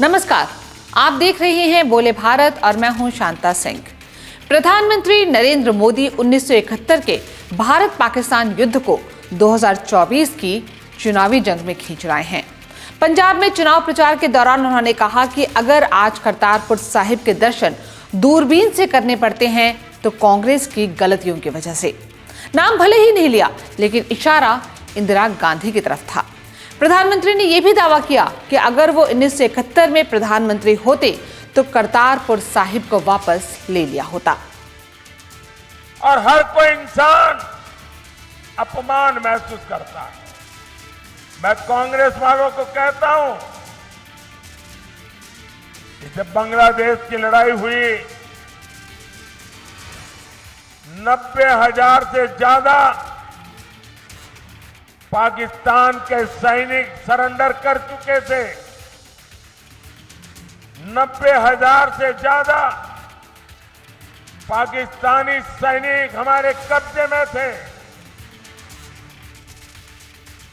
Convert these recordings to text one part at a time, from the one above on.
नमस्कार, आप देख रहे हैं बोले भारत और मैं हूं शांता सिंह। प्रधानमंत्री नरेंद्र मोदी 1971 के भारत पाकिस्तान युद्ध को 2024 की चुनावी जंग में खींच रहे हैं। पंजाब में चुनाव प्रचार के दौरान उन्होंने कहा कि अगर आज करतारपुर साहिब के दर्शन दूरबीन से करने पड़ते हैं तो कांग्रेस की गलतियों की वजह से। नाम भले ही नहीं लिया, लेकिन इशारा इंदिरा गांधी की तरफ था। प्रधानमंत्री ने यह भी दावा किया कि अगर वो 1971 में प्रधानमंत्री होते तो करतारपुर साहिब को वापस ले लिया होता। और हर कोई इंसान अपमान महसूस करता है। मैं कांग्रेस वालों को कहता हूं कि जब बांग्लादेश की लड़ाई हुई 90,000 से ज्यादा पाकिस्तान के सैनिक सरेंडर कर चुके थे। 90,000 से ज्यादा पाकिस्तानी सैनिक हमारे कब्जे में थे।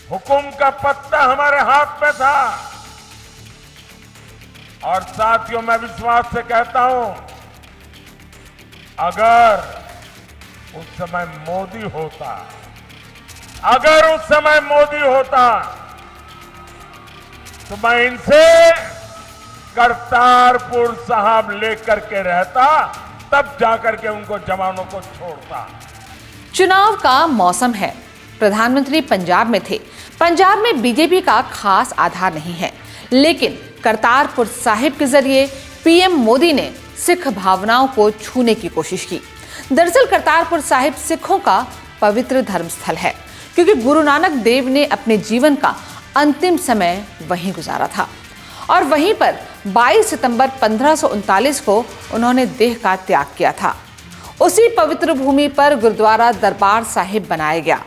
हुकुम का पत्ता हमारे हाथ में था। और साथियों, मैं विश्वास से कहता हूं, अगर उस समय मोदी होता तो मैं इनसे करतारपुर साहब लेकर के रहता, तब जाकर के उनको जवानों को छोड़ता। चुनाव का मौसम है। प्रधानमंत्री पंजाब में थे। पंजाब में बीजेपी का खास आधार नहीं है, लेकिन करतारपुर साहिब के जरिए पीएम मोदी ने सिख भावनाओं को छूने की कोशिश की। दरअसल करतारपुर साहिब सिखों का पवित्र धर्मस्थल है, क्योंकि गुरु नानक देव ने अपने जीवन का अंतिम समय वहीं गुजारा था और वहीं पर 22 सितंबर 1539 को उन्होंने देह का त्याग किया था। उसी पवित्र भूमि पर गुरुद्वारा दरबार साहिब बनाया गया।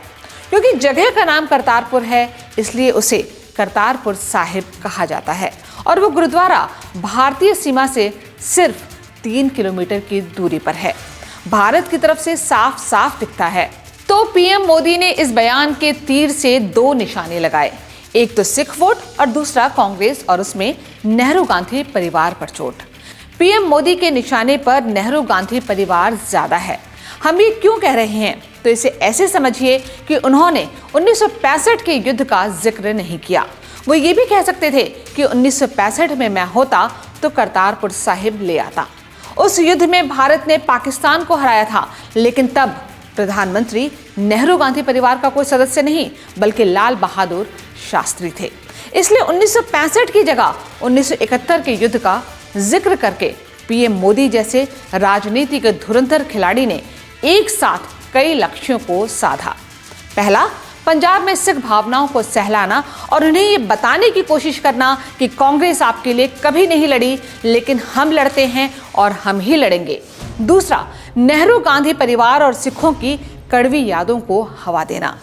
क्योंकि जगह का नाम करतारपुर है, इसलिए उसे करतारपुर साहिब कहा जाता है और वो गुरुद्वारा भारतीय सीमा से सिर्फ 3 किलोमीटर की दूरी पर है। भारत की तरफ से साफ साफ दिखता है। तो पीएम मोदी ने इस बयान के तीर से 2 निशाने लगाए, एक तो सिख वोट और दूसरा कांग्रेस और उसमें नेहरू गांधी परिवार पर चोट। पीएम मोदी के निशाने पर नेहरू गांधी परिवार ज्यादा है। हम ये क्यों कह रहे हैं, तो इसे ऐसे समझिए कि उन्होंने 1965 के युद्ध का जिक्र नहीं किया। वो ये भी कह सकते थे कि 1965 में मैं होता तो करतारपुर साहिब ले आता। उस युद्ध में भारत ने पाकिस्तान को हराया था, लेकिन तब प्रधानमंत्री नेहरू गांधी परिवार का कोई सदस्य नहीं, बल्कि लाल बहादुर शास्त्री थे। इसलिए 1965 की जगह 1971 के युद्ध का जिक्र करके पीएम मोदी जैसे राजनीति के धुरंधर खिलाड़ी ने एक साथ कई लक्ष्यों को साधा। पहला, पंजाब में सिख भावनाओं को सहलाना और उन्हें ये बताने की कोशिश करना कि कांग्रेस आपके लिए कभी नहीं लड़ी, लेकिन हम लड़ते हैं और हम ही लड़ेंगे। दूसरा, नेहरू गांधी परिवार और सिखों की कड़वी यादों को हवा देना।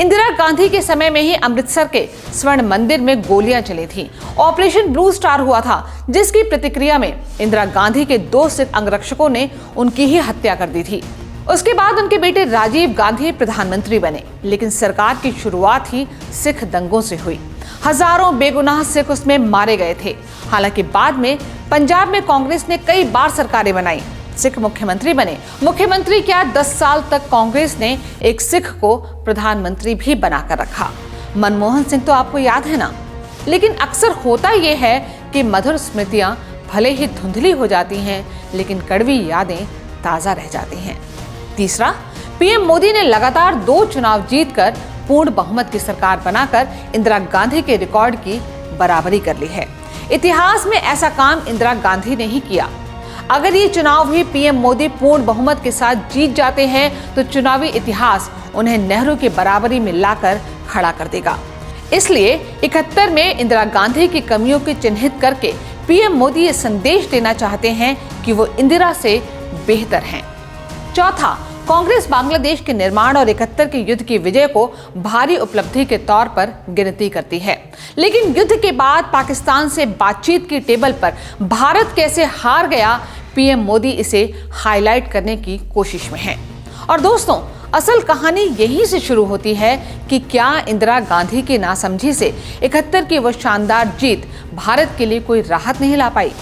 इंदिरा गांधी के समय में ही अमृतसर के स्वर्ण मंदिर में गोलियां चली थीं। ऑपरेशन ब्लू स्टार हुआ था, जिसकी प्रतिक्रिया में इंदिरा गांधी के 2 सिख अंगरक्षकों ने उनकी ही हत्या कर दी थी। उसके बाद उनके बेटे राजीव गांधी प्रधानमंत्री बने, लेकिन सरकार की शुरुआत ही सिख दंगों से हुई। हजारों बेगुनाह सिख उसमें मारे गए थे। हालांकि बाद में पंजाब में कांग्रेस ने कई बार सरकारें बनाई, सिख मुख्यमंत्री बने। मुख्यमंत्री क्या, 10 साल तक कांग्रेस ने एक सिख को प्रधानमंत्री भी बनाकर रखा। मनमोहन सिंह तो आपको याद है ना। लेकिन अक्सर होता यह है कि मधुर स्मृतियां भले ही धुंधली हो जाती हैं, लेकिन कड़वी यादें ताजा रह जाती हैं। तीसरा, पीएम मोदी ने लगातार 2 चुनाव जीतकर पूर्ण बहुमत की सरकार बनाकर इंदिरा गांधी के रिकॉर्ड की बराबरी कर ली है। इतिहास में ऐसा काम इंदिरा गांधी ने ही किया। अगर ये चुनाव भी पीएम मोदी पूर्ण बहुमत के साथ जीत जाते हैं तो चुनावी इतिहास उन्हें नेहरू की बराबरी में लाकर खड़ा कर देगा। इसलिए 71 में इंदिरा गांधी की कमियों को चिन्हित करके पीएम मोदी ये संदेश देना चाहते हैं कि वो इंदिरा से बेहतर हैं। चौथा, कांग्रेस बांग्लादेश के निर्माण और 71 के युद्ध की विजय को भारी उपलब्धि के तौर पर गिनती करती है, लेकिन युद्ध के बाद पाकिस्तान से बातचीत की टेबल पर भारत कैसे हार गया, पीएम मोदी इसे हाईलाइट करने की कोशिश में हैं। और दोस्तों, असल कहानी यहीं से शुरू होती है कि क्या इंदिरा गांधी की नासमझी से 71 की वो शानदार जीत भारत के लिए कोई राहत नहीं ला पाई।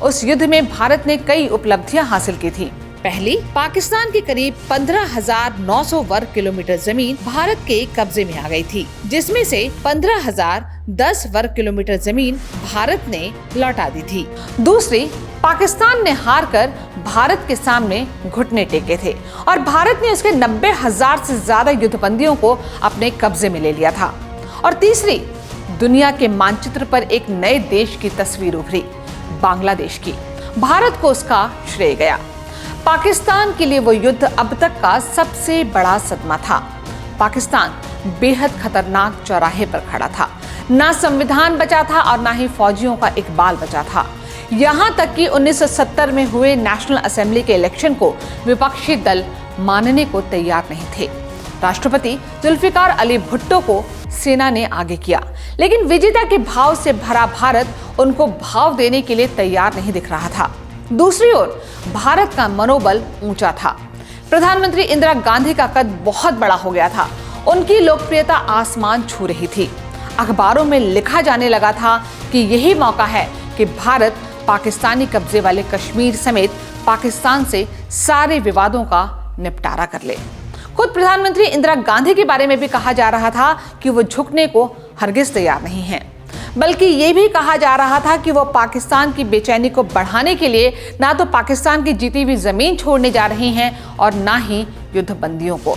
उस युद्ध में भारत ने कई उपलब्धियां हासिल की थी। पहली, पाकिस्तान की करीब 15,900 वर्ग किलोमीटर जमीन भारत के कब्जे में आ गई थी, जिसमें से 15,010 वर्ग किलोमीटर जमीन भारत ने लौटा दी थी। दूसरी, पाकिस्तान ने हारकर भारत के सामने घुटने टेके थे और भारत ने उसके 90,000 से ज्यादा युद्धबंदियों को अपने कब्जे में ले लिया था। और तीसरी, दुनिया के मानचित्र पर एक नए देश की तस्वीर उभरी, बांग्लादेश की। भारत को उसका श्रेय गया। पाकिस्तान के लिए वो युद्ध अब तक का सबसे बड़ा सदमा था। पाकिस्तान बेहद खतरनाक चौराहे पर खड़ा था। ना संविधान बचा था और ना ही फौजियों का इकबाल बचा था। यहाँ तक कि 1970 में हुए नेशनल असेंबली के इलेक्शन को विपक्षी दल मानने को तैयार नहीं थे। राष्ट्रपति जुल्फिकार अली भुट्टो को सेना ने आगे किया, लेकिन विजेता के भाव से भरा भारत उनको भाव देने के लिए तैयार नहीं दिख रहा था। दूसरी ओर भारत का मनोबल ऊंचा था। प्रधानमंत्री इंदिरा गांधी का कद बहुत बड़ा हो गया था। उनकी लोकप्रियता आसमान छू रही थी। अखबारों में लिखा जाने लगा था कि यही मौका है कि भारत पाकिस्तानी कब्जे वाले कश्मीर समेत पाकिस्तान से सारे विवादों का निपटारा कर ले। खुद प्रधानमंत्री इंदिरा गांधी के बारे में भी कहा जा रहा था कि वो झुकने को हरगिज तैयार नहीं है, बल्कि ये भी कहा जा रहा था कि वो पाकिस्तान की बेचैनी को बढ़ाने के लिए ना तो पाकिस्तान की जीती हुई जमीन छोड़ने जा रही हैं और ना ही युद्धबंदियों को।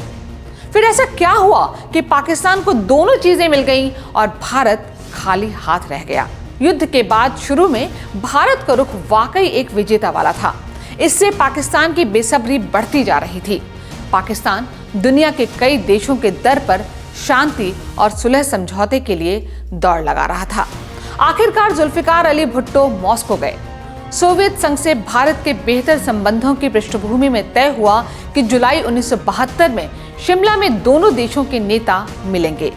फिर ऐसा क्या हुआ कि पाकिस्तान को दोनों चीजें मिल गईं और भारत खाली हाथ रह गया। युद्ध के बाद शुरू में भारत का रुख वाकई एक विजेता वाला था। इससे पाकिस्तान की बेसब्री बढ़ती जा रही थी। पाकिस्तान दुनिया के कई देशों के दर पर शांति और सुलह समझौते के लिए दौड़ लगा रहा था। आखिरकार जुल्फिकार अली भुट्टो मॉस्को गए। सोवियत संघ से भारत के बेहतर संबंधों की पृष्ठभूमि में तय हुआ कि जुलाई 1972 में शिमला में दोनों देशों के नेता मिलेंगे।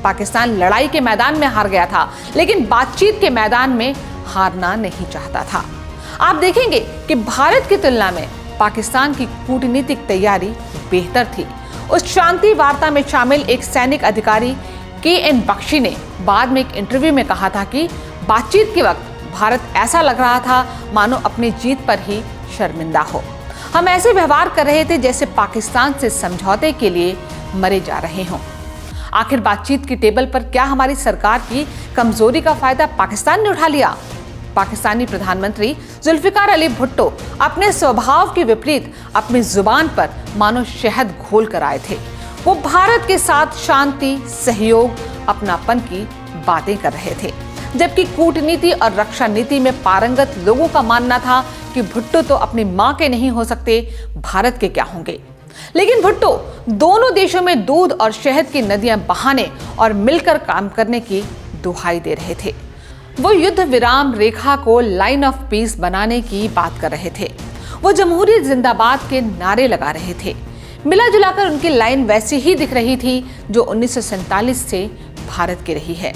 पाकिस्तान लड़ाई के मैदान में हार गया था, लेकिन बातचीत के मैदान में हारना नहीं चाहता था। आप देखेंगे कि भारत की तुलना में पाकिस्तान की कूटनीतिक तैयारी बेहतर थी। उस शांति वार्ता में शामिल एक सैनिक अधिकारी KN बख्शी ने बाद में एक इंटरव्यू में कहा था कि बातचीत के वक्त भारत ऐसा लग रहा था मानो अपनी जीत पर ही शर्मिंदा हो। हम ऐसे व्यवहार कर रहे थे जैसे पाकिस्तान से समझौते के लिए मरे जा रहे हों। आखिर बातचीत की टेबल पर क्या हमारी सरकार की कमजोरी का फायदा पाकिस्तान ने उठा लिया? पाकिस्तानी प्रधानमंत्री जुल्फिकार अली भुट्टो अपने स्वभाव के विपरीत अपनी जुबान पर मानो शहद घोल कर आए थे। वो भारत के साथ शांति, सहयोग, अपनापन की बातें कर रहे थे, जबकि कूटनीति और रक्षा नीति में पारंगत लोगों का मानना था कि भुट्टो तो अपनी मां के नहीं हो सकते, भारत के क्या होंगे। लेकिन भुट्टो दोनों देशों में दूध और शहद की नदियां बहाने और मिलकर काम करने की दुहाई दे रहे थे। वो युद्ध विराम रेखा को लाइन ऑफ पीस बनाने की बात कर रहे थे। वो जमहूरियत जिंदाबाद के नारे लगा रहे थे। मिला जुलाकर उनकी लाइन वैसी ही दिख रही थी जो 1947 से भारत की रही है।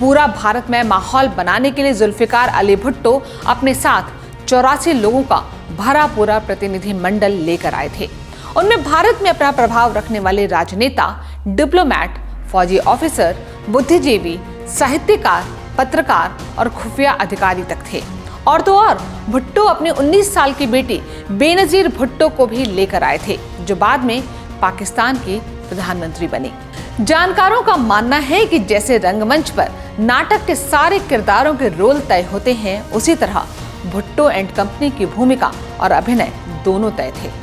पूरा भारत में माहौल बनाने के लिए जुल्फिकार अली भुट्टो अपने साथ 84 लोगों का भरा पूरा प्रतिनिधि मंडल लेकर आए थे। उनमें भारत में अपना प्रभाव रखने वाले राजनेता, डिप्लोमैट, फौजी ऑफिसर, बुद्धिजीवी, साहित्यकार, पत्रकार और खुफिया अधिकारी तक थे। और तो और भुट्टो अपनी 19 साल की बेटी बेनजीर भुट्टो को भी लेकर आए थे, जो बाद में पाकिस्तान की प्रधानमंत्री बनी। जानकारों का मानना है कि जैसे रंगमंच पर नाटक के सारे किरदारों के रोल तय होते हैं, उसी तरह भुट्टो एंड कंपनी की भूमिका और अभिनय दोनों तय थे।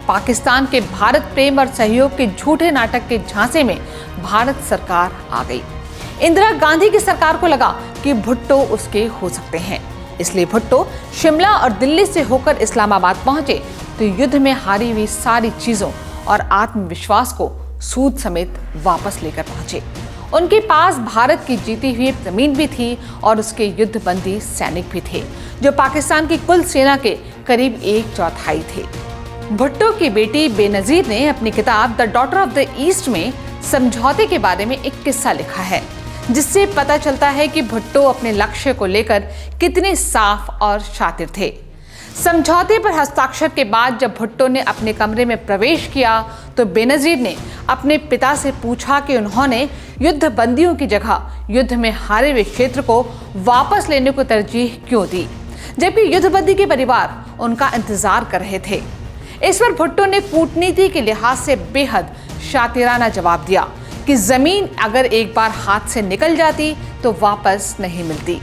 पाकिस्तान के भारत प्रेम और सहयोग के झूठे नाटक के झांसे में भारत सरकार आ गई। इंदिरा गांधी की सरकार को लगा कि भुट्टो उसके हो सकते हैं, इसलिए भुट्टो शिमला और दिल्ली से होकर इस्लामाबाद पहुंचे तो युद्ध में हारी हुई सारी चीजों और आत्मविश्वास को सूद समेत वापस लेकर पहुंचे। उनके पास भारत की जीती हुई जमीन भी थी और उसके युद्धबंदी सैनिक भी थे, जो पाकिस्तान की कुल सेना के करीब 1/4 थे। भुट्टो की बेटी बेनजीर ने अपनी किताब the daughter of the east में समझौते के बारे में एक किस्सा लिखा है, जिससे पता चलता है कि भुट्टो अपने लक्ष्य को लेकर कितने साफ और शातिर थे। समझौते पर हस्ताक्षर के बाद जब भुट्टो ने अपने कमरे में प्रवेश किया तो बेनजीर ने अपने पिता से पूछा कि उन्होंने युद्ध बंदियों की जगह युद्ध में हारे हुए क्षेत्र को वापस लेने को तरजीह क्यों दी, जबकि युद्धबंदी के परिवार उनका इंतजार कर रहे थे। इस पर भुट्टो ने कूटनीति के लिहाज से बेहद शातिराना जवाब दिया कि जमीन अगर एक बार हाथ से निकल जाती तो वापस नहीं मिलती।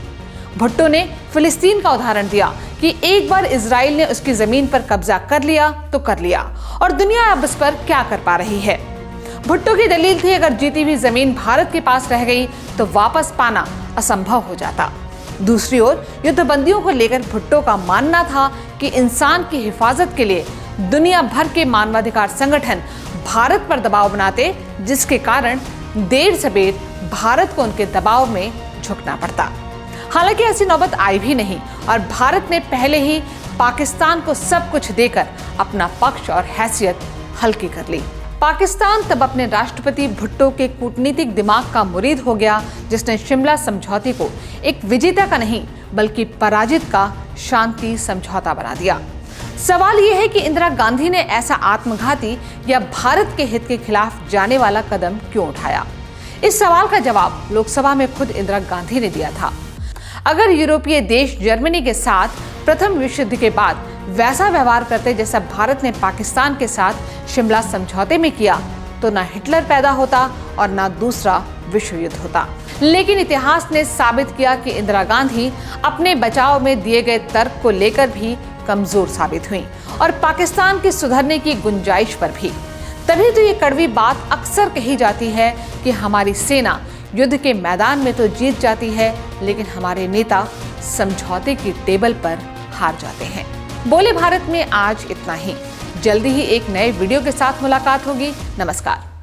भुट्टो ने फिलिस्तीन का उदाहरण दिया कि एक बार इजराइल ने उसकी जमीन पर कब्जा कर लिया तो कर लिया और दुनिया अब इस पर क्या कर पा रही है। भुट्टो की दलील थी अगर जीती हुई जमीन भारत के पास रह गई तो वापस पाना असंभव हो जाता। दूसरी ओर युद्धबंदियों को लेकर भुट्टो का मानना था कि इंसान की हिफाजत के लिए दुनिया भर के मानवाधिकार संगठन भारत पर दबाव बनाते, जिसके कारण देर सबेर भारत को उनके दबाव में झुकना पड़ता। हालांकि ऐसी नौबत आई भी नहीं और भारत ने पहले ही पाकिस्तान को सब कुछ देकर अपना पक्ष और हैसियत हल्की कर ली। पाकिस्तान तब अपने राष्ट्रपति भुट्टो के कूटनीतिक दिमाग का मुरीद हो गया, जिसने शिमला समझौते को एक विजेता का नहीं बल्कि पराजित का शांति समझौता बना दिया। सवाल यह है कि इंदिरा गांधी ने ऐसा आत्मघाती या भारत के हित के खिलाफ जाने वाला कदम क्यों उठाया। इस सवाल का जवाब लोकसभा में खुद इंदिरा गांधी ने दिया था। अगर यूरोपीय देश जर्मनी के साथ प्रथम विश्व युद्ध के बाद वैसा व्यवहार करते जैसा भारत ने पाकिस्तान के साथ शिमला समझौते में किया, तो ना हिटलर पैदा होता और ना दूसरा विश्व युद्ध होता। लेकिन इतिहास ने साबित किया कि इंदिरा गांधी अपने बचाव में दिए गए तर्क को लेकर भी कमजोर साबित हुई और पाकिस्तान की सुधरने की गुंजाइश पर भी। तभी तो ये कड़वी बात अक्सर कही जाती है कि हमारी सेना युद्ध के मैदान में तो जीत जाती है, लेकिन हमारे नेता समझौते की टेबल पर हार जाते हैं। बोले भारत में आज इतना ही। जल्दी ही एक नए वीडियो के साथ मुलाकात होगी। नमस्कार।